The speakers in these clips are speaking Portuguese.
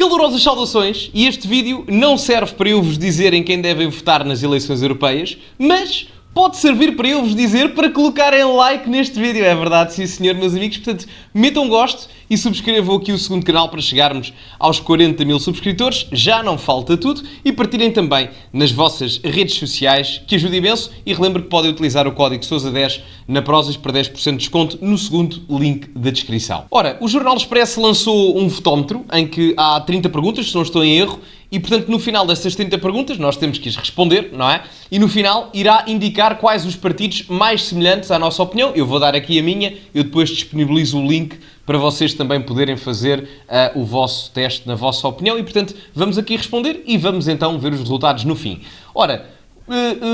Calorosas saudações, e este vídeo não serve para eu vos dizer em quem devem votar nas eleições europeias, mas pode servir para eu vos dizer para colocarem like neste vídeo. É verdade, sim senhor, meus amigos. Portanto, metam um gosto e subscrevam aqui o segundo canal para chegarmos aos 40 mil subscritores. Já não falta tudo. E partilhem também nas vossas redes sociais, que ajuda imenso. E relembro que podem utilizar o código SOUSA10 na Prozis para 10% de desconto no segundo link da descrição. Ora, o Jornal Expresso lançou um votómetro em que há 30 perguntas, se não estou em erro. E, portanto, no final dessas 30 perguntas, nós temos que as responder, não é? E no final irá indicar quais os partidos mais semelhantes à nossa opinião. Eu vou dar aqui a minha, eu depois disponibilizo o link para vocês também poderem fazer o vosso teste na vossa opinião. E, portanto, vamos aqui responder e vamos então ver os resultados no fim. Ora,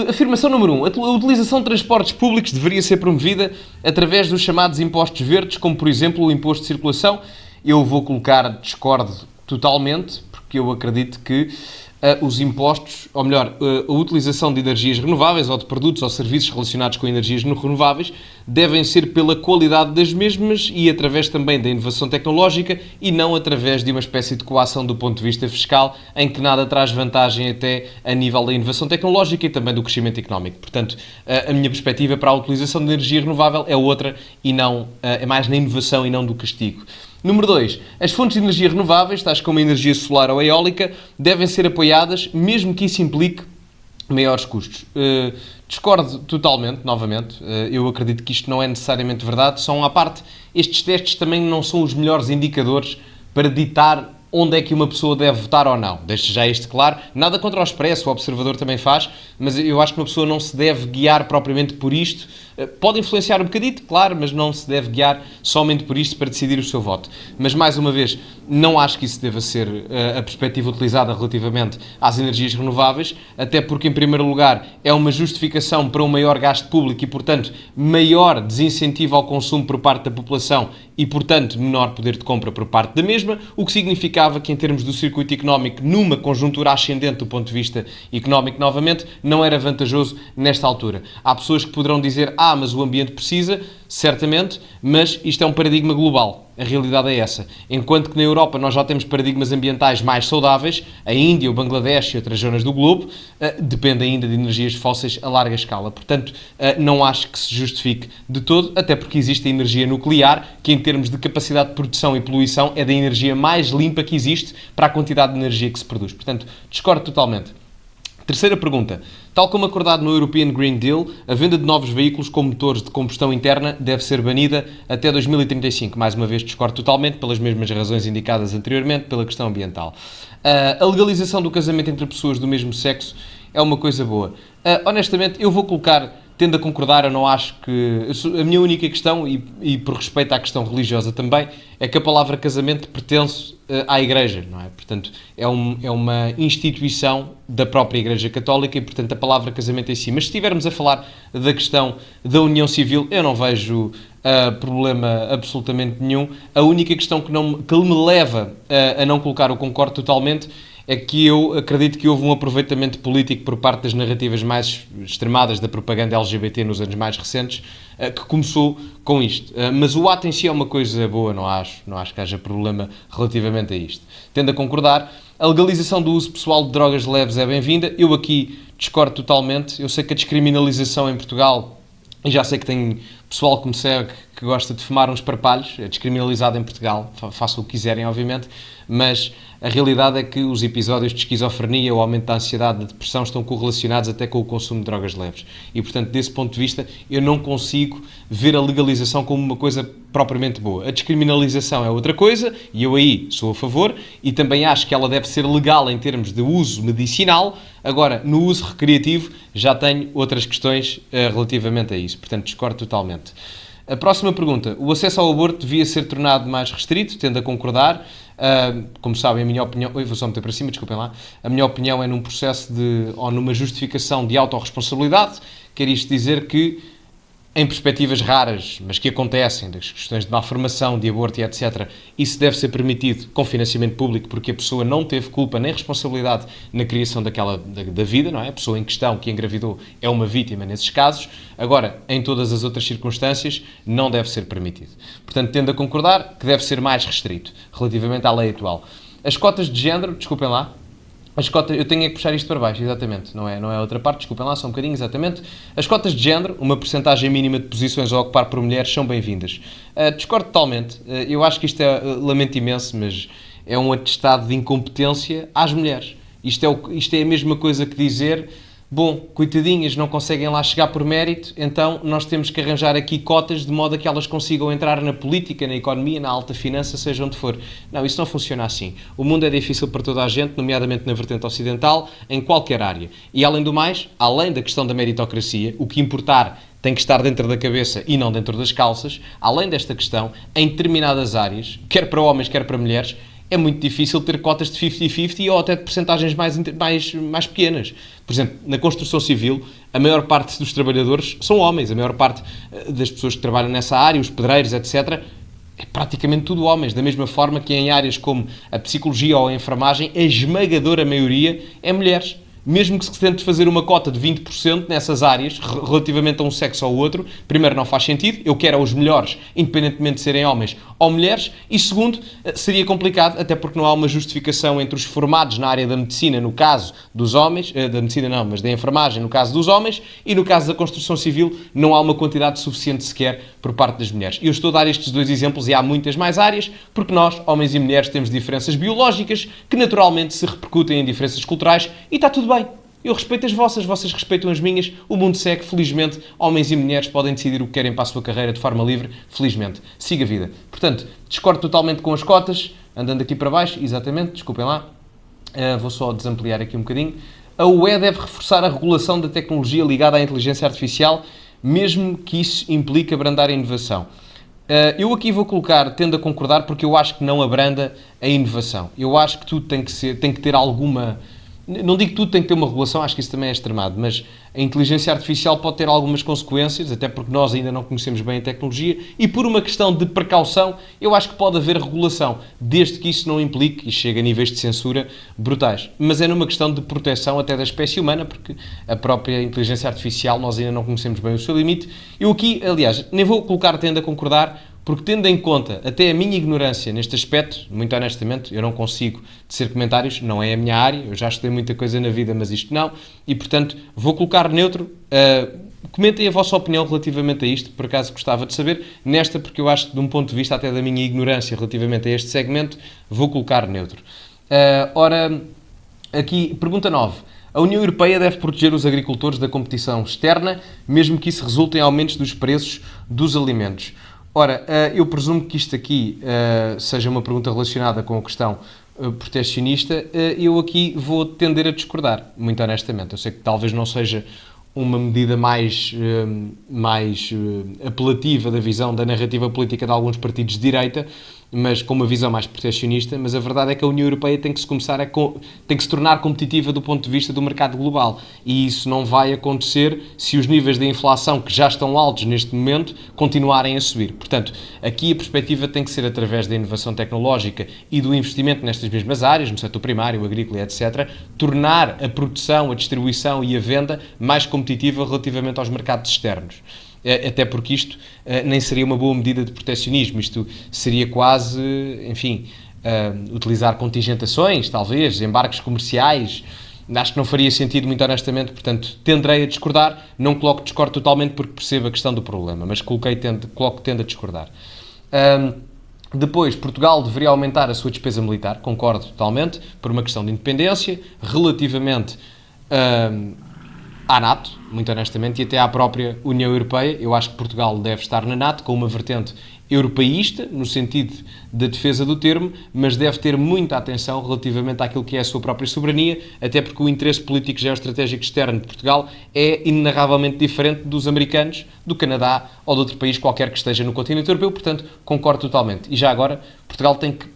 afirmação número 1. A utilização de transportes públicos deveria ser promovida através dos chamados impostos verdes, como, por exemplo, o imposto de circulação. Eu vou colocar discordo totalmente, porque eu acredito que os impostos, ou melhor, a utilização de energias renováveis ou de produtos ou serviços relacionados com energias renováveis devem ser pela qualidade das mesmas e através também da inovação tecnológica e não através de uma espécie de coação do ponto de vista fiscal em que nada traz vantagem até a nível da inovação tecnológica e também do crescimento económico. Portanto, a minha perspectiva para a utilização de energia renovável é outra e não, é mais na inovação e não do castigo. Número 2. As fontes de energia renováveis, tais como a energia solar ou eólica, devem ser apoiadas, mesmo que isso implique maiores custos. Discordo totalmente, novamente. Eu acredito que isto não é necessariamente verdade. Só à parte, estes testes também não são os melhores indicadores para ditar onde é que uma pessoa deve votar ou não. Deixo já isto claro. Nada contra o Expresso, o Observador também faz, mas eu acho que uma pessoa não se deve guiar propriamente por isto. Pode influenciar um bocadito, claro, mas não se deve guiar somente por isto para decidir o seu voto. Mas, mais uma vez, não acho que isso deva ser a perspectiva utilizada relativamente às energias renováveis, até porque, em primeiro lugar, é uma justificação para um maior gasto público e, portanto, maior desincentivo ao consumo por parte da população e, portanto, menor poder de compra por parte da mesma, o que significava que, em termos do circuito económico, numa conjuntura ascendente do ponto de vista económico, novamente, não era vantajoso nesta altura. Há pessoas que poderão dizer, mas o ambiente precisa, certamente, mas isto é um paradigma global. A realidade é essa. Enquanto que na Europa nós já temos paradigmas ambientais mais saudáveis, a Índia, o Bangladesh e outras zonas do globo dependem ainda de energias fósseis a larga escala. Portanto, não acho que se justifique de todo, até porque existe a energia nuclear, que em termos de capacidade de produção e poluição é da energia mais limpa que existe para a quantidade de energia que se produz. Portanto, discordo totalmente. Terceira pergunta. Tal como acordado no European Green Deal, a venda de novos veículos com motores de combustão interna deve ser banida até 2035. Mais uma vez, discordo totalmente, pelas mesmas razões indicadas anteriormente, pela questão ambiental. A legalização do casamento entre pessoas do mesmo sexo é uma coisa boa. Honestamente, eu vou colocar... Tendo a concordar, eu não acho que... A minha única questão, e por respeito à questão religiosa também, é que a palavra casamento pertence à Igreja, não é? Portanto, é uma instituição da própria Igreja Católica e, portanto, a palavra casamento em si. Mas se estivermos a falar da questão da união civil, eu não vejo problema absolutamente nenhum. A única questão que me leva a não colocar o concordo totalmente é que eu acredito que houve um aproveitamento político por parte das narrativas mais extremadas da propaganda LGBT nos anos mais recentes, que começou com isto. Mas o ato em si é uma coisa boa, não acho que haja problema relativamente a isto. Tendo a concordar, a legalização do uso pessoal de drogas leves é bem-vinda. Eu aqui discordo totalmente. Eu sei que a descriminalização em Portugal, e já sei que tem pessoal que me segue que gosta de fumar uns parpalhos, é descriminalizado em Portugal, façam o que quiserem, obviamente, mas a realidade é que os episódios de esquizofrenia, o aumento da ansiedade, da depressão, estão correlacionados até com o consumo de drogas leves. E, portanto, desse ponto de vista, eu não consigo ver a legalização como uma coisa propriamente boa. A descriminalização é outra coisa, e eu aí sou a favor, e também acho que ela deve ser legal em termos de uso medicinal. Agora, no uso recreativo, já tenho outras questões relativamente a isso. Portanto, discordo totalmente. A próxima pergunta. O acesso ao aborto devia ser tornado mais restrito, tendo a concordar. Como sabem, a minha opinião... vou só meter para cima, desculpem lá. A minha opinião é num processo ou numa justificação de autorresponsabilidade. Quer isto dizer que, em perspectivas raras, mas que acontecem, das questões de malformação, de aborto e etc., isso deve ser permitido com financiamento público porque a pessoa não teve culpa nem responsabilidade na criação da vida, não é? A pessoa em questão que engravidou é uma vítima nesses casos. Agora, em todas as outras circunstâncias, não deve ser permitido. Portanto, tendo a concordar que deve ser mais restrito relativamente à lei atual. As cotas de género, desculpem lá, as cotas, eu tenho é que puxar isto para baixo, exatamente, não é outra parte, desculpem lá, só um bocadinho, exatamente. As cotas de género, uma percentagem mínima de posições a ocupar por mulheres, são bem-vindas. Discordo totalmente, eu acho que isto é, lamento imenso, mas é um atestado de incompetência às mulheres. Isto é a mesma coisa que dizer, bom, coitadinhas, não conseguem lá chegar por mérito, então nós temos que arranjar aqui cotas de modo a que elas consigam entrar na política, na economia, na alta finança, seja onde for. Não, isso não funciona assim. O mundo é difícil para toda a gente, nomeadamente na vertente ocidental, em qualquer área. E além do mais, além da questão da meritocracia, o que importar tem que estar dentro da cabeça e não dentro das calças, além desta questão, em determinadas áreas, quer para homens, quer para mulheres, é muito difícil ter cotas de 50-50 ou até de percentagens mais pequenas. Por exemplo, na construção civil, a maior parte dos trabalhadores são homens, a maior parte das pessoas que trabalham nessa área, os pedreiros, etc., é praticamente tudo homens. Da mesma forma que em áreas como a psicologia ou a enfermagem, a esmagadora maioria é mulheres. Mesmo que se tente fazer uma cota de 20% nessas áreas, relativamente a um sexo ou outro, primeiro, não faz sentido, eu quero os melhores, independentemente de serem homens ou mulheres, e segundo, seria complicado, até porque não há uma justificação entre os formados na área da medicina, no caso dos homens, da medicina não, mas da enfermagem, no caso dos homens, e no caso da construção civil, não há uma quantidade suficiente sequer por parte das mulheres. Eu estou a dar estes dois exemplos, e há muitas mais áreas, porque nós, homens e mulheres, temos diferenças biológicas, que naturalmente se repercutem em diferenças culturais, e está tudo bem. Eu respeito as vossas, vocês respeitam as minhas, o mundo segue, felizmente, homens e mulheres podem decidir o que querem para a sua carreira de forma livre, felizmente. Siga a vida. Portanto, discordo totalmente com as cotas, andando aqui para baixo, exatamente, desculpem lá, vou só desampliar aqui um bocadinho. A UE deve reforçar a regulação da tecnologia ligada à inteligência artificial, mesmo que isso implique abrandar a inovação. Eu aqui vou colocar, tendo a concordar, porque eu acho que não abranda a inovação. Eu acho que tudo tem que ter alguma... Não digo que tudo tem que ter uma regulação, acho que isso também é extremado, mas a inteligência artificial pode ter algumas consequências, até porque nós ainda não conhecemos bem a tecnologia, e por uma questão de precaução, eu acho que pode haver regulação, desde que isso não implique, e chegue a níveis de censura brutais. Mas é numa questão de proteção até da espécie humana, porque a própria inteligência artificial nós ainda não conhecemos bem o seu limite. Eu aqui, aliás, nem vou colocar tendo a concordar, porque tendo em conta até a minha ignorância neste aspecto, muito honestamente, eu não consigo tecer comentários, não é a minha área, eu já estudei muita coisa na vida, mas isto não, e portanto vou colocar neutro. Comentem a vossa opinião relativamente a isto, por acaso gostava de saber, nesta, porque eu acho que de um ponto de vista até da minha ignorância relativamente a este segmento, vou colocar neutro. Ora, aqui, pergunta 9. A União Europeia deve proteger os agricultores da competição externa, mesmo que isso resulte em aumentos dos preços dos alimentos. Ora, eu presumo que isto aqui seja uma pergunta relacionada com a questão proteccionista. Eu aqui vou tender a discordar, muito honestamente. Eu sei que talvez não seja uma medida mais apelativa da visão da narrativa política de alguns partidos de direita, mas com uma visão mais proteccionista, mas a verdade é que a União Europeia tem que se tornar competitiva do ponto de vista do mercado global, e isso não vai acontecer se os níveis de inflação, que já estão altos neste momento, continuarem a subir. Portanto, aqui a perspectiva tem que ser através da inovação tecnológica e do investimento nestas mesmas áreas, no setor primário, agrícola, etc., tornar a produção, a distribuição e a venda mais competitiva relativamente aos mercados externos. Até porque isto nem seria uma boa medida de proteccionismo, isto seria quase, enfim, utilizar contingentações, talvez, embarques comerciais. Acho que não faria sentido, muito honestamente, portanto, tenderei a discordar, não coloco discordo totalmente porque percebo a questão do problema, mas coloco tendo a discordar. Depois, Portugal deveria aumentar a sua despesa militar, concordo totalmente, por uma questão de independência, relativamente à NATO, muito honestamente, e até à própria União Europeia. Eu acho que Portugal deve estar na NATO com uma vertente europeísta, no sentido da defesa do termo, mas deve ter muita atenção relativamente àquilo que é a sua própria soberania, até porque o interesse político e geoestratégico externo de Portugal é inenarravelmente diferente dos americanos, do Canadá ou de outro país qualquer que esteja no continente europeu, portanto, concordo totalmente. E já agora, Portugal tem que,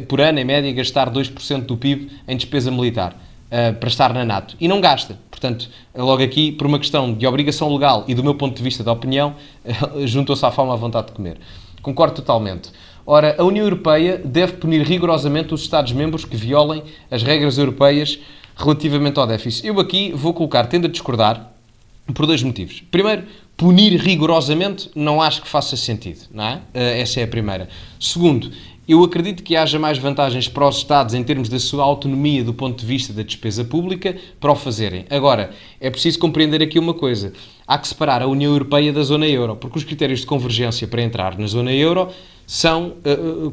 por ano, em média, gastar 2% do PIB em despesa militar. Para estar na NATO. E não gasta. Portanto, logo aqui, por uma questão de obrigação legal e do meu ponto de vista de opinião, juntou-se à fome à vontade de comer. Concordo totalmente. Ora, a União Europeia deve punir rigorosamente os Estados-membros que violem as regras europeias relativamente ao déficit. Eu aqui vou colocar, tendo a discordar, por dois motivos. Primeiro, punir rigorosamente não acho que faça sentido, não é? Essa é a primeira. Segundo, Eu acredito que haja mais vantagens para os Estados em termos da sua autonomia do ponto de vista da despesa pública para o fazerem. Agora, é preciso compreender aqui uma coisa. Há que separar a União Europeia da zona euro, porque os critérios de convergência para entrar na zona euro são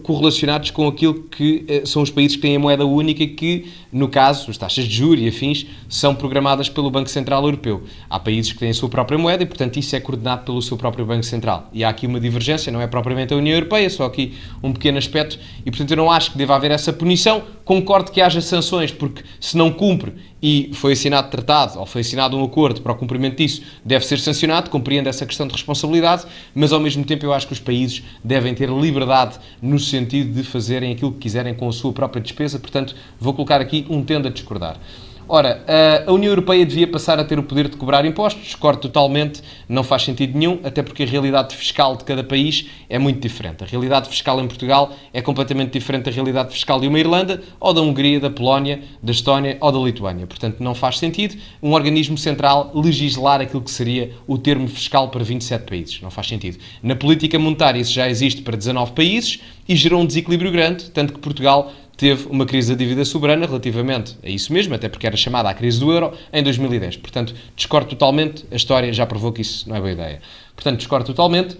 correlacionados com aquilo que são os países que têm a moeda única e que, no caso, as taxas de juros e afins, são programadas pelo Banco Central Europeu. Há países que têm a sua própria moeda e, portanto, isso é coordenado pelo seu próprio Banco Central. E há aqui uma divergência, não é propriamente a União Europeia, só aqui um pequeno aspecto, e, portanto, eu não acho que deva haver essa punição. Concordo que haja sanções, porque se não cumpre e foi assinado tratado ou foi assinado um acordo para o cumprimento disso, deve ser sancionado, compreendo essa questão de responsabilidade, mas ao mesmo tempo eu acho que os países devem ter liberdade no sentido de fazerem aquilo que quiserem com a sua própria despesa, portanto vou colocar aqui um tendo a discordar. Ora, a União Europeia devia passar a ter o poder de cobrar impostos, discordo totalmente, não faz sentido nenhum, até porque a realidade fiscal de cada país é muito diferente. A realidade fiscal em Portugal é completamente diferente da realidade fiscal de uma Irlanda, ou da Hungria, da Polónia, da Estónia ou da Lituânia. Portanto, não faz sentido um organismo central legislar aquilo que seria o termo fiscal para 27 países. Não faz sentido. Na política monetária isso já existe para 19 países e gerou um desequilíbrio grande, tanto que Portugal teve uma crise da dívida soberana relativamente a isso mesmo, até porque era chamada a crise do euro, em 2010. Portanto, discordo totalmente, a história já provou que isso não é boa ideia. Portanto, discordo totalmente.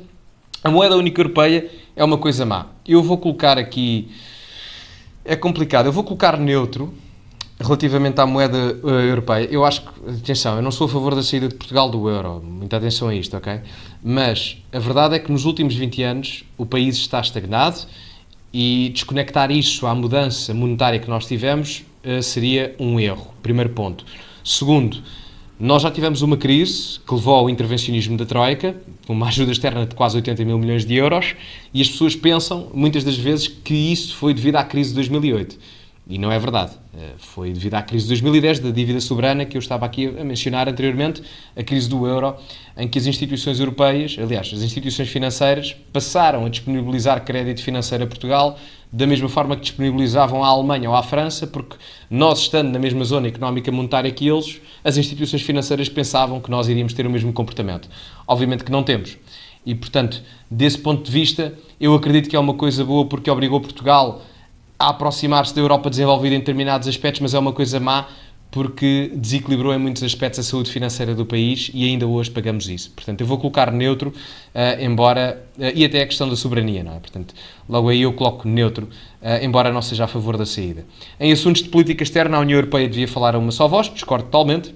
A moeda única europeia é uma coisa má. Eu vou colocar aqui... É complicado. Eu vou colocar neutro relativamente à moeda europeia. Eu acho que... Atenção, eu não sou a favor da saída de Portugal do euro. Muita atenção a isto, ok? Mas a verdade é que nos últimos 20 anos o país está estagnado e desconectar isso à mudança monetária que nós tivemos seria um erro. Primeiro ponto. Segundo, nós já tivemos uma crise que levou ao intervencionismo da Troika, com uma ajuda externa de quase 80 mil milhões de euros, e as pessoas pensam, muitas das vezes, que isso foi devido à crise de 2008. E não é verdade. Foi devido à crise de 2010, da dívida soberana, que eu estava aqui a mencionar anteriormente, a crise do euro, em que as instituições europeias, aliás, as instituições financeiras, passaram a disponibilizar crédito financeiro a Portugal, da mesma forma que disponibilizavam à Alemanha ou à França, porque nós, estando na mesma zona económica monetária que eles, as instituições financeiras pensavam que nós iríamos ter o mesmo comportamento. Obviamente que não temos. E, portanto, desse ponto de vista, eu acredito que é uma coisa boa porque obrigou Portugal a aproximar-se da Europa desenvolvida em determinados aspectos, mas é uma coisa má porque desequilibrou em muitos aspectos a saúde financeira do país e ainda hoje pagamos isso. Portanto, eu vou colocar neutro, e até a questão da soberania, não é? Portanto, logo aí eu coloco neutro, embora não seja a favor da saída. Em assuntos de política externa, a União Europeia devia falar a uma só voz, discordo totalmente.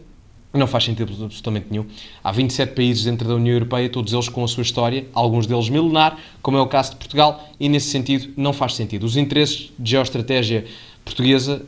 Não faz sentido absolutamente nenhum. Há 27 países dentro da União Europeia, todos eles com a sua história, alguns deles milenar, como é o caso de Portugal, e nesse sentido não faz sentido. Os interesses de geoestratégia portuguesa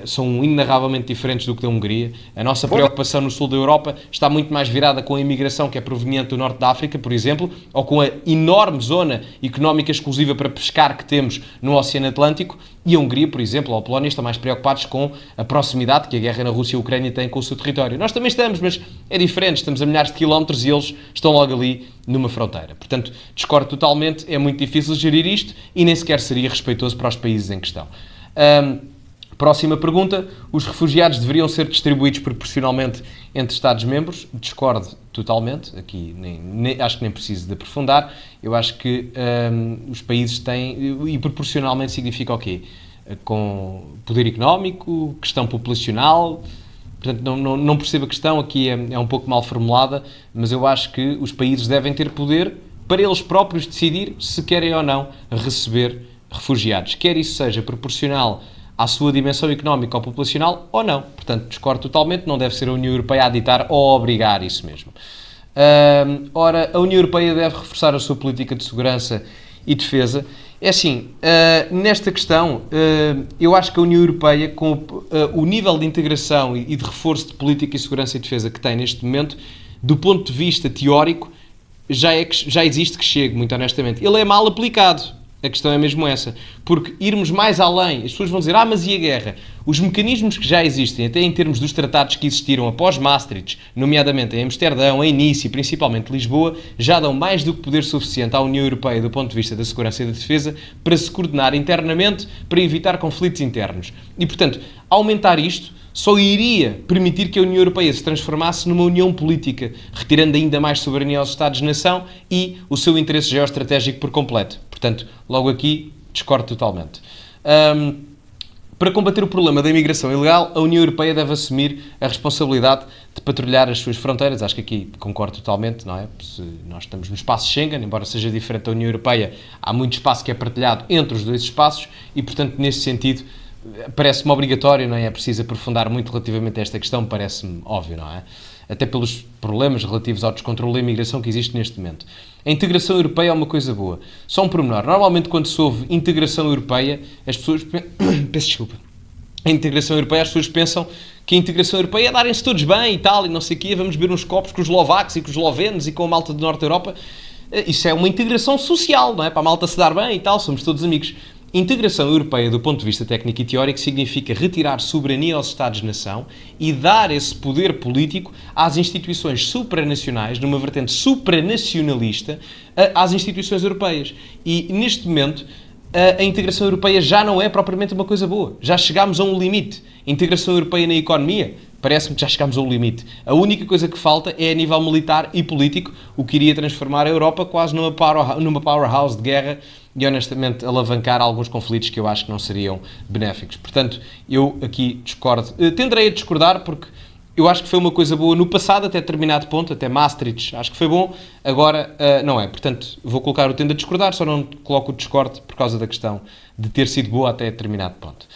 são inenarravelmente diferentes do que da Hungria. A nossa preocupação no sul da Europa está muito mais virada com a imigração que é proveniente do norte da África, por exemplo, ou com a enorme zona económica exclusiva para pescar que temos no Oceano Atlântico, e a Hungria, por exemplo, ou a Polónia, estão mais preocupados com a proximidade que a guerra na Rússia e a Ucrânia tem com o seu território. Nós também estamos, mas é diferente, estamos a milhares de quilómetros e eles estão logo ali numa fronteira. Portanto, discordo totalmente, é muito difícil gerir isto e nem sequer seria respeitoso para os países em questão. Próxima pergunta. Os refugiados deveriam ser distribuídos proporcionalmente entre Estados-membros? Discordo totalmente. Aqui acho que nem preciso de aprofundar. Eu acho que os países têm... E proporcionalmente significa o quê? Com poder económico, questão populacional... Portanto, não percebo a questão. Aqui é um pouco mal formulada, mas eu acho que os países devem ter poder para eles próprios decidir se querem ou não receber refugiados. Quer isso seja proporcional à sua dimensão económica ou populacional ou não. Portanto, discordo totalmente, não deve ser a União Europeia a ditar ou a obrigar isso mesmo. Ora, a União Europeia deve reforçar a sua política de segurança e defesa. É assim, nesta questão, eu acho que a União Europeia, com o nível de integração e de reforço de política e segurança e defesa que tem neste momento, do ponto de vista teórico, já existe que chegue, muito honestamente. Ele é mal aplicado. A questão é mesmo essa. Porque irmos mais além, as pessoas vão dizer, mas e a guerra? Os mecanismos que já existem, até em termos dos tratados que existiram após Maastricht, nomeadamente em Amsterdão, em Nice e principalmente Lisboa, já dão mais do que poder suficiente à União Europeia do ponto de vista da segurança e da defesa para se coordenar internamente, para evitar conflitos internos. E, portanto, aumentar isto só iria permitir que a União Europeia se transformasse numa união política, retirando ainda mais soberania aos Estados-nação e o seu interesse geoestratégico por completo. Portanto, logo aqui, discordo totalmente. Para combater o problema da imigração ilegal, a União Europeia deve assumir a responsabilidade de patrulhar as suas fronteiras. Acho que aqui concordo totalmente, não é? Se nós estamos no espaço Schengen, embora seja diferente da União Europeia, há muito espaço que é partilhado entre os dois espaços e, portanto, nesse sentido, parece-me obrigatório, não é? É preciso aprofundar muito relativamente a esta questão, parece-me óbvio, não é? Até pelos problemas relativos ao descontrole da imigração que existe neste momento. A integração europeia é uma coisa boa. Só um pormenor. Normalmente, quando se ouve integração europeia, as pessoas... Peço desculpa. A integração europeia, as pessoas pensam que a integração europeia é darem-se todos bem e tal, e não sei o quê, vamos beber uns copos com os eslovacos e com os eslovenos e com a malta do Norte da Europa. Isso é uma integração social, não é? Para a malta se dar bem e tal, somos todos amigos. Integração europeia, do ponto de vista técnico e teórico, significa retirar soberania aos Estados-nação e dar esse poder político às instituições supranacionais, numa vertente supranacionalista, às instituições europeias. E, neste momento, a integração europeia já não é propriamente uma coisa boa. Já chegámos a um limite. A integração europeia na economia, parece-me que já chegámos ao limite. A única coisa que falta é a nível militar e político, o que iria transformar a Europa quase numa powerhouse de guerra e, honestamente, alavancar alguns conflitos que eu acho que não seriam benéficos. Portanto, eu aqui discordo. Tenderei a discordar porque eu acho que foi uma coisa boa no passado, até determinado ponto, até Maastricht, acho que foi bom, agora não é. Portanto, vou colocar o tendo a discordar, só não coloco o discordo por causa da questão de ter sido boa até determinado ponto.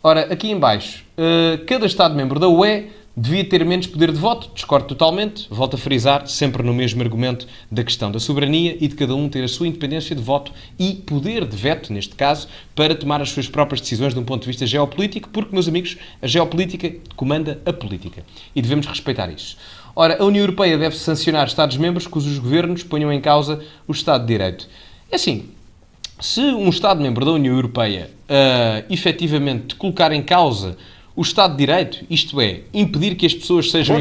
Ora, aqui em baixo, cada Estado-membro da UE devia ter menos poder de voto, discordo totalmente, volto a frisar, sempre no mesmo argumento da questão da soberania e de cada um ter a sua independência de voto e poder de veto, neste caso, para tomar as suas próprias decisões de um ponto de vista geopolítico, porque, meus amigos, a geopolítica comanda a política e devemos respeitar isso. Ora, a União Europeia deve sancionar Estados-membros cujos governos ponham em causa o Estado de Direito. É assim, se um Estado-membro da União Europeia efetivamente colocar em causa o Estado de Direito, isto é, impedir que as pessoas sejam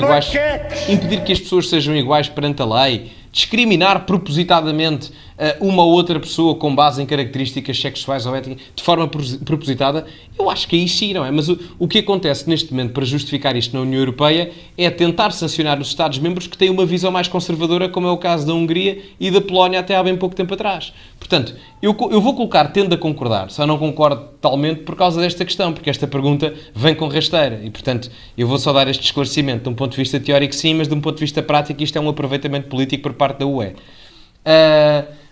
iguais perante a lei, discriminar propositadamente uma ou outra pessoa com base em características sexuais ou étnicas de forma propositada, eu acho que aí sim, não é? Mas o que acontece neste momento para justificar isto na União Europeia é tentar sancionar os Estados-membros que têm uma visão mais conservadora, como é o caso da Hungria e da Polónia até há bem pouco tempo atrás. Portanto, eu vou colocar tendo a concordar, só não concordo totalmente por causa desta questão, porque esta pergunta vem com rasteira e, portanto, eu vou só dar este esclarecimento de um ponto de vista teórico sim, mas de um ponto de vista prático isto é um aproveitamento político por parte da UE.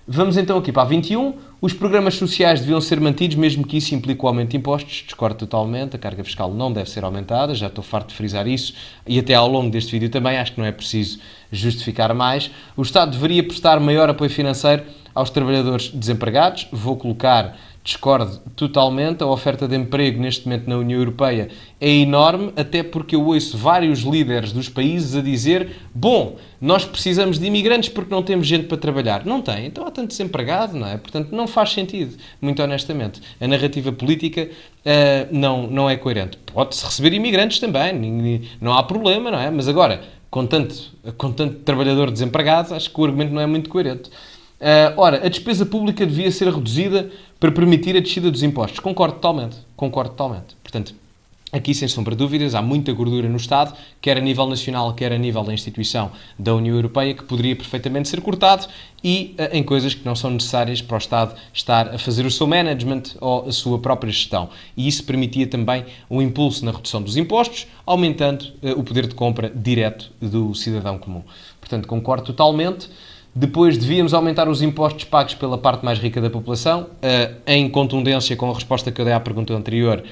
Vamos então aqui para a 21. Os programas sociais deviam ser mantidos, mesmo que isso implique o aumento de impostos. Discordo totalmente. A carga fiscal não deve ser aumentada. Já estou farto de frisar isso. E até ao longo deste vídeo também, acho que não é preciso justificar mais. O Estado deveria prestar maior apoio financeiro aos trabalhadores desempregados. Vou colocar... Discordo totalmente. A oferta de emprego neste momento na União Europeia é enorme, até porque eu ouço vários líderes dos países a dizer: bom, nós precisamos de imigrantes porque não temos gente para trabalhar. Não tem, então há tanto desempregado, não é? Portanto, não faz sentido, muito honestamente. A narrativa política não é coerente. Pode-se receber imigrantes também, não há problema, não é? Mas agora, com tanto trabalhador desempregado, acho que o argumento não é muito coerente. Ora, a despesa pública devia ser reduzida para permitir a descida dos impostos. Concordo totalmente. Portanto, aqui, sem sombra de dúvidas, há muita gordura no Estado, quer a nível nacional, quer a nível da instituição da União Europeia, que poderia perfeitamente ser cortado e em coisas que não são necessárias para o Estado estar a fazer o seu management ou a sua própria gestão. E isso permitia também um impulso na redução dos impostos, aumentando o poder de compra direto do cidadão comum. Portanto, concordo totalmente. Depois devíamos aumentar os impostos pagos pela parte mais rica da população. Em contundência com a resposta que eu dei à pergunta anterior,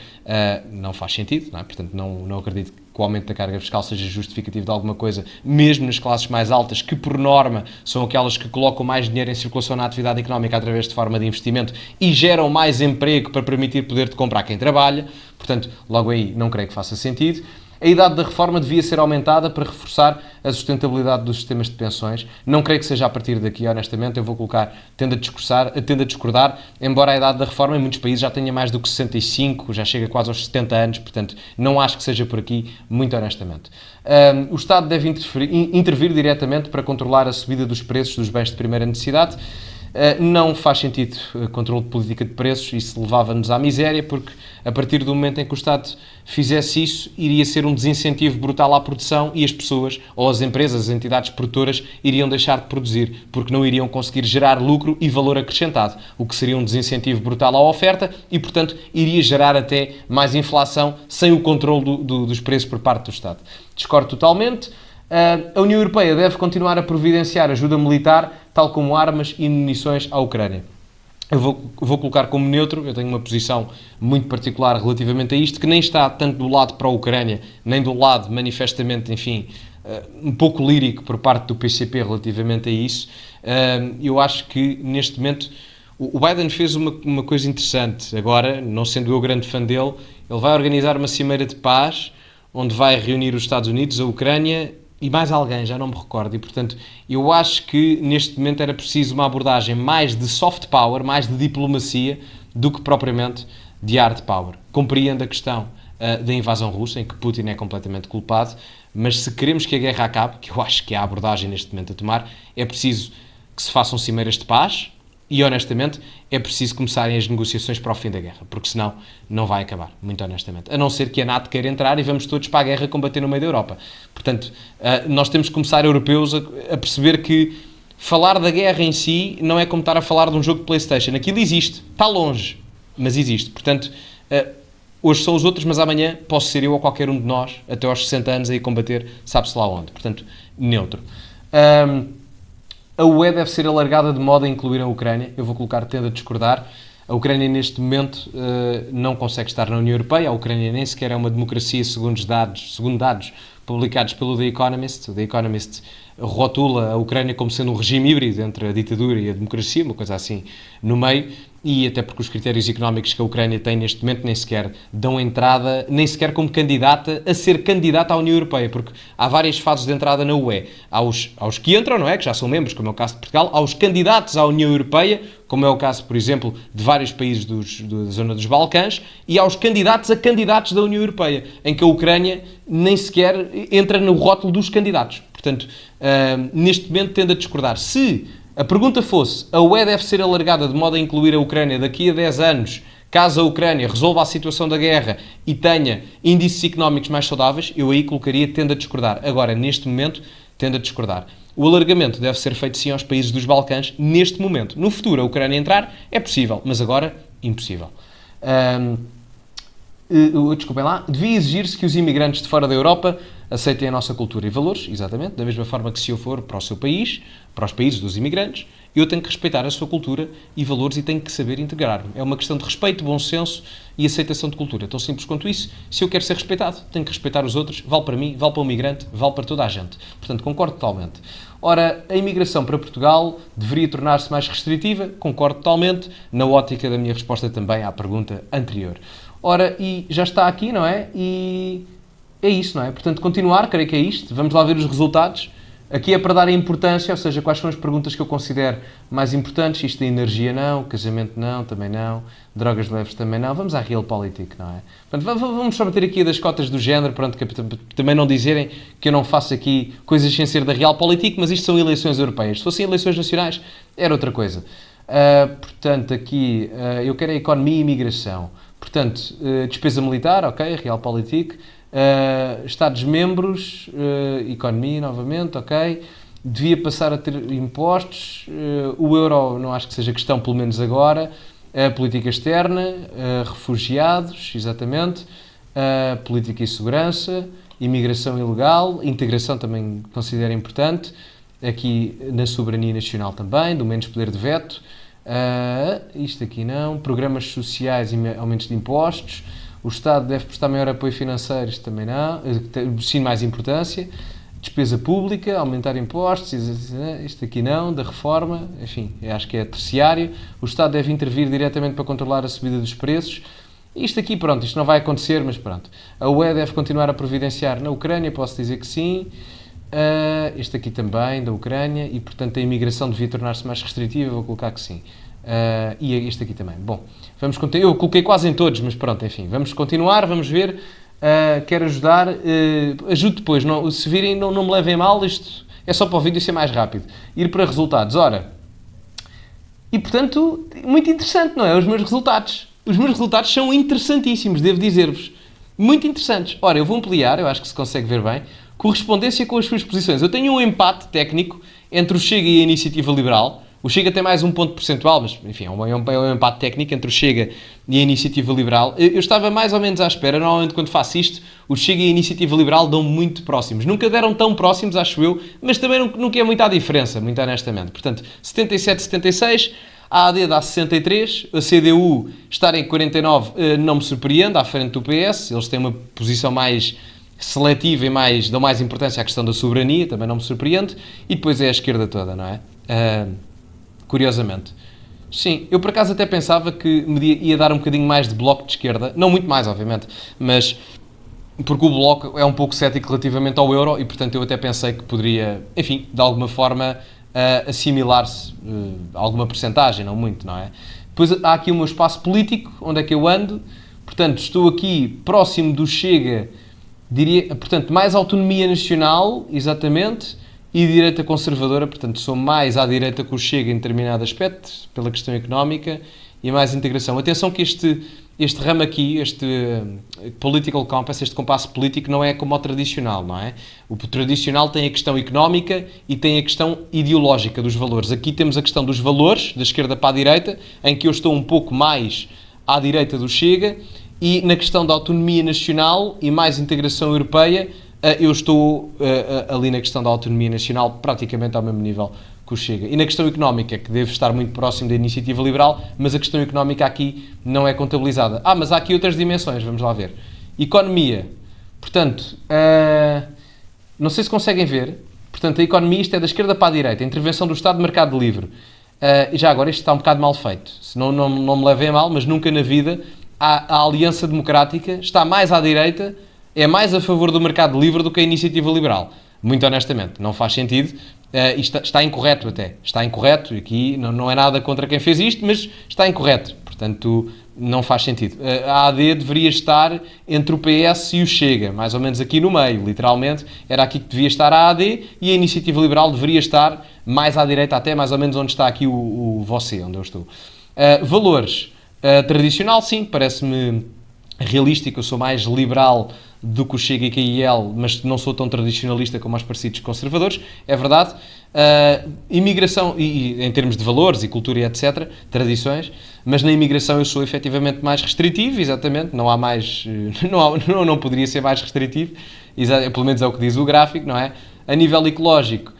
não faz sentido, não é? Portanto, não acredito que o aumento da carga fiscal seja justificativo de alguma coisa, mesmo nas classes mais altas, que por norma são aquelas que colocam mais dinheiro em circulação na atividade económica através de forma de investimento e geram mais emprego para permitir poder de compra a quem trabalha. Portanto, logo aí não creio que faça sentido. A idade da reforma devia ser aumentada para reforçar a sustentabilidade dos sistemas de pensões. Não creio que seja a partir daqui, honestamente. Eu vou colocar, tendo a discordar, embora a idade da reforma em muitos países já tenha mais do que 65, já chega quase aos 70 anos, portanto, não acho que seja por aqui, muito honestamente. O Estado deve intervir diretamente para controlar a subida dos preços dos bens de primeira necessidade. Não faz sentido controle de política de preços, isso levava-nos à miséria, porque a partir do momento em que o Estado fizesse isso, iria ser um desincentivo brutal à produção e as pessoas, ou as empresas, as entidades produtoras, iriam deixar de produzir, porque não iriam conseguir gerar lucro e valor acrescentado, o que seria um desincentivo brutal à oferta e, portanto, iria gerar até mais inflação sem o controle dos preços por parte do Estado. Discordo totalmente. A União Europeia deve continuar a providenciar ajuda militar, tal como armas e munições à Ucrânia. Eu vou colocar como neutro, eu tenho uma posição muito particular relativamente a isto, que nem está tanto do lado para a Ucrânia, nem do lado manifestamente, enfim, um pouco lírico por parte do PCP relativamente a isso. Eu acho que, neste momento, o Biden fez uma coisa interessante. Agora, não sendo eu grande fã dele, ele vai organizar uma cimeira de paz, onde vai reunir os Estados Unidos, a Ucrânia e mais alguém, já não me recordo. E, portanto, eu acho que neste momento era preciso uma abordagem mais de soft power, mais de diplomacia, do que propriamente de hard power. Compreendo a questão da invasão russa, em que Putin é completamente culpado, mas se queremos que a guerra acabe, que eu acho que é a abordagem neste momento a tomar, é preciso que se façam cimeiras de paz e, honestamente, é preciso começarem as negociações para o fim da guerra, porque senão não vai acabar, muito honestamente. A não ser que a NATO queira entrar e vamos todos para a guerra combater no meio da Europa. Portanto, nós temos que começar, europeus, a perceber que falar da guerra em si não é como estar a falar de um jogo de PlayStation. Aquilo existe, está longe, mas existe. Portanto, hoje são os outros, mas amanhã posso ser eu ou qualquer um de nós, até aos 60 anos, a ir combater, sabe-se lá onde. Portanto, neutro. A UE deve ser alargada de modo a incluir a Ucrânia. Eu vou colocar, tendo a discordar. A Ucrânia, neste momento, não consegue estar na União Europeia. A Ucrânia nem sequer é uma democracia, segundo dados publicados pelo The Economist. O The Economist rotula a Ucrânia como sendo um regime híbrido entre a ditadura e a democracia, uma coisa assim no meio, e até porque os critérios económicos que a Ucrânia tem neste momento nem sequer dão entrada, nem sequer como candidata, a ser candidata à União Europeia, porque há várias fases de entrada na UE. Há os que entram, não é? Que já são membros, como é o caso de Portugal. Há os candidatos à União Europeia, como é o caso, por exemplo, de vários países da zona dos Balcãs, e há os candidatos a candidatos da União Europeia, em que a Ucrânia nem sequer entra no rótulo dos candidatos. Portanto, neste momento tendo a discordar. Se a pergunta fosse, a UE deve ser alargada de modo a incluir a Ucrânia daqui a 10 anos, caso a Ucrânia resolva a situação da guerra e tenha índices económicos mais saudáveis, eu aí colocaria tendo a discordar. Agora, neste momento, tendo a discordar. O alargamento deve ser feito sim aos países dos Balcãs, neste momento. No futuro, a Ucrânia entrar é possível, mas agora, impossível. Desculpem lá, devia exigir-se que os imigrantes de fora da Europa aceitem a nossa cultura e valores, exatamente, da mesma forma que se eu for para o seu país, para os países dos imigrantes, eu tenho que respeitar a sua cultura e valores e tenho que saber integrar-me. É uma questão de respeito, bom senso e aceitação de cultura. Tão simples quanto isso. Se eu quero ser respeitado, tenho que respeitar os outros, vale para mim, vale para o migrante, vale para toda a gente. Portanto, concordo totalmente. Ora, a imigração para Portugal deveria tornar-se mais restritiva? Concordo totalmente, na ótica da minha resposta também à pergunta anterior. Ora, e já está aqui, não é? E é isso, não é? Portanto, continuar, creio que é isto. Vamos lá ver os resultados. Aqui é para dar a importância, ou seja, quais são as perguntas que eu considero mais importantes. Isto da energia não, casamento não, também não, drogas leves também não. Vamos à realpolitik, não é? Portanto, vamos só meter aqui das cotas do género, pronto, que também não dizerem que eu não faço aqui coisas sem ser da realpolitik, mas isto são eleições europeias. Se fossem eleições nacionais, era outra coisa. Portanto, aqui eu quero a economia e imigração. Portanto, despesa militar, ok, realpolitik. Estados-membros, economia, novamente, ok. Devia passar a ter impostos. O euro não acho que seja questão, pelo menos agora. Política externa, refugiados, exatamente. Política e segurança, imigração ilegal, integração também considero importante. Aqui na soberania nacional também, do menos poder de veto. Isto aqui não. Programas sociais e aumentos de impostos. O Estado deve prestar maior apoio financeiro, isto também não. Sim, mais importância. Despesa pública, aumentar impostos, isto aqui não. Da reforma, enfim, eu acho que é terciário. O Estado deve intervir diretamente para controlar a subida dos preços. Isto aqui, pronto, isto não vai acontecer, mas pronto. A UE deve continuar a providenciar na Ucrânia, posso dizer que sim. Este aqui também, da Ucrânia, e portanto a imigração devia tornar-se mais restritiva, vou colocar que sim. E este aqui também. Bom, vamos continuar. Eu coloquei quase em todos, mas pronto, enfim, vamos continuar, vamos ver. Quero ajudar, ajude depois, não, se virem, não me levem mal, isto é só para o vídeo ser mais rápido. Ir para resultados, ora, E, portanto, muito interessante, não é? Os meus resultados. Os meus resultados são interessantíssimos, devo dizer-vos. Muito interessantes. Ora, eu vou ampliar, eu acho que se consegue ver bem. Correspondência com as suas posições. Eu tenho um empate técnico entre o Chega e a Iniciativa Liberal. O Chega tem mais um ponto percentual, mas, enfim, é um empate técnico entre o Chega e a Iniciativa Liberal. Eu estava mais ou menos à espera. Normalmente, quando faço isto, o Chega e a Iniciativa Liberal dão muito próximos. Nunca deram tão próximos, acho eu, mas também nunca é muita a diferença, muito honestamente. Portanto, 77, 76... A AD dá 63, a CDU estar em 49 não me surpreende, à frente do PS, eles têm uma posição mais seletiva e dão mais importância à questão da soberania, também não me surpreende, e depois é a esquerda toda, não é? Curiosamente. Sim, eu por acaso até pensava que me ia dar um bocadinho mais de bloco de esquerda, não muito mais, obviamente, mas porque o bloco é um pouco cético relativamente ao euro e, portanto, eu até pensei que poderia, enfim, de alguma forma assimilar-se alguma percentagem, não muito, não é? Depois há aqui o meu espaço político, onde é que eu ando, portanto, estou aqui próximo do Chega, diria, portanto, mais autonomia nacional, exatamente, e direita conservadora, portanto, sou mais à direita que o Chega em determinado aspecto, pela questão económica, e mais integração. Atenção que este ramo aqui, este political compass, este compasso político, não é como o tradicional, não é? O tradicional tem a questão económica e tem a questão ideológica dos valores. Aqui temos a questão dos valores, da esquerda para a direita, em que eu estou um pouco mais à direita do Chega, e na questão da autonomia nacional e mais integração europeia, eu estou ali na questão da autonomia nacional praticamente ao mesmo nível que o Chega. E na questão económica, que deve estar muito próximo da Iniciativa Liberal, mas a questão económica aqui não é contabilizada. Mas há aqui outras dimensões, vamos lá ver. Economia. Portanto, não sei se conseguem ver. Portanto, a economia, isto é da esquerda para a direita. A intervenção do Estado, mercado livre. E já agora, isto está um bocado mal feito. Se não me levem a mal, mas nunca na vida a Aliança Democrática está mais à direita, é mais a favor do mercado livre do que a Iniciativa Liberal. Muito honestamente, não faz sentido. Isto está incorreto até. Está incorreto. Aqui não é nada contra quem fez isto, mas está incorreto. Portanto, não faz sentido. A AD deveria estar entre o PS e o Chega, mais ou menos aqui no meio, literalmente. Era aqui que devia estar a AD e a Iniciativa Liberal deveria estar mais à direita, até mais ou menos onde está aqui o você, onde eu estou. Valores. Tradicional, sim, parece-me realístico. Eu sou mais liberal do que o Chega e KIL, mas não sou tão tradicionalista como os partidos conservadores, é verdade. Imigração, e em termos de valores e cultura e etc., tradições, mas na imigração eu sou efetivamente mais restritivo, exatamente, não há mais, não poderia ser mais restritivo, pelo menos é o que diz o gráfico, não é? A nível ecológico,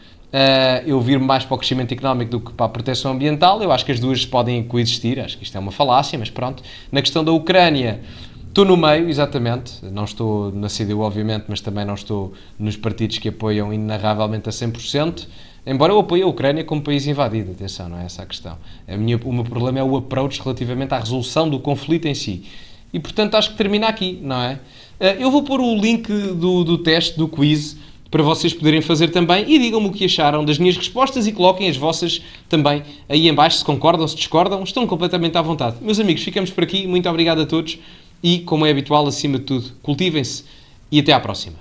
eu viro mais para o crescimento económico do que para a proteção ambiental. Eu acho que as duas podem coexistir, acho que isto é uma falácia, mas pronto. Na questão da Ucrânia, estou no meio, exatamente. Não estou na CDU, obviamente, mas também não estou nos partidos que apoiam inarravelmente a 100%, embora eu apoie a Ucrânia como país invadido. Atenção, não é essa a questão. O meu problema é o approach relativamente à resolução do conflito em si. E, portanto, acho que termina aqui, não é? Eu vou pôr o link do teste, do quiz, para vocês poderem fazer também, e digam-me o que acharam das minhas respostas e coloquem as vossas também aí em baixo, se concordam, se discordam, estão completamente à vontade. Meus amigos, ficamos por aqui, muito obrigado a todos e, como é habitual, acima de tudo, cultivem-se e até à próxima.